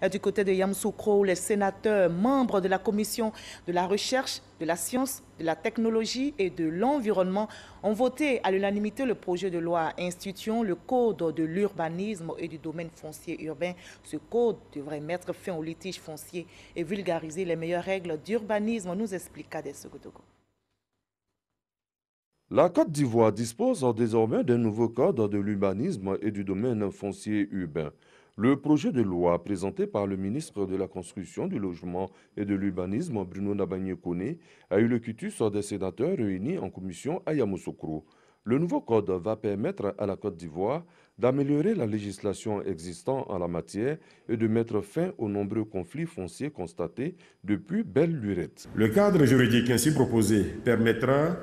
Du côté de Yamoussoukro, les sénateurs membres de la commission de la recherche, de la science, de la technologie et de l'environnement ont voté à l'unanimité le projet de loi instituant le code de l'urbanisme et du domaine foncier urbain. Ce code devrait mettre fin aux litiges fonciers et vulgariser les meilleures règles d'urbanisme, nous explique Kades Sogodogo. La Côte d'Ivoire dispose désormais d'un nouveau code de l'urbanisme et du domaine foncier urbain. Le projet de loi présenté par le ministre de la Construction, du Logement et de l'Urbanisme, Bruno Nabagné-Koné, a eu le quitus des sénateurs réunis en commission à Yamoussoukro. Le nouveau code va permettre à la Côte d'Ivoire d'améliorer la législation existante en la matière et de mettre fin aux nombreux conflits fonciers constatés depuis belle lurette. Le cadre juridique ainsi proposé permettra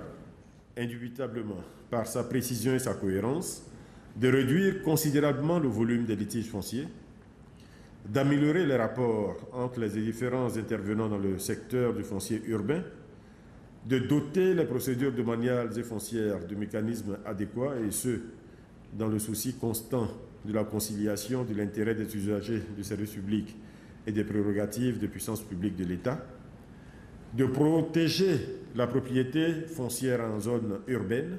indubitablement, par sa précision et sa cohérence, de réduire considérablement le volume des litiges fonciers, d'améliorer les rapports entre les différents intervenants dans le secteur du foncier urbain, de doter les procédures domaniales et foncières de mécanismes adéquats, et ce, dans le souci constant de la conciliation de l'intérêt des usagers du service public et des prérogatives de puissance publique de l'État, de protéger la propriété foncière en zone urbaine,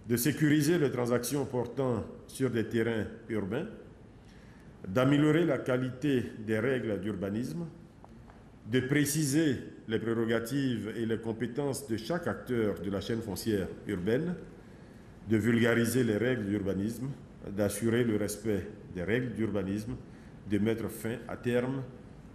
de sécuriser les transactions portant sur des terrains urbains, d'améliorer la qualité des règles d'urbanisme, de préciser les prérogatives et les compétences de chaque acteur de la chaîne foncière urbaine, de vulgariser les règles d'urbanisme, d'assurer le respect des règles d'urbanisme, de mettre fin à terme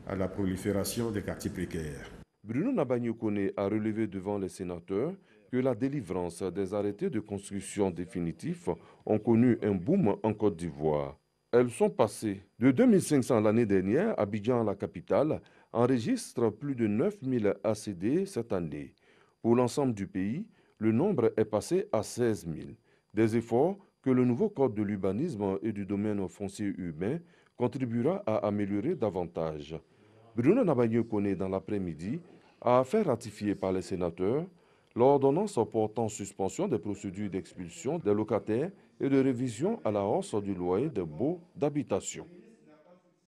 à la prolifération des quartiers précaires. Bruno Nabagné-Koné a relevé devant les sénateurs que la délivrance des arrêtés de construction définitifs ont connu un boom en Côte d'Ivoire. Elles sont passées de 2500 l'année dernière. Abidjan, la capitale, enregistre plus de 9000 ACD cette année. Pour l'ensemble du pays, le nombre est passé à 16 000. Des efforts que le nouveau code de l'urbanisme et du domaine foncier urbain contribuera à améliorer davantage. Bruno Nabagné-Koné, dans l'après-midi, a fait ratifier par les sénateurs l'ordonnance portant suspension des procédures d'expulsion des locataires et de révision à la hausse du loyer des baux d'habitation.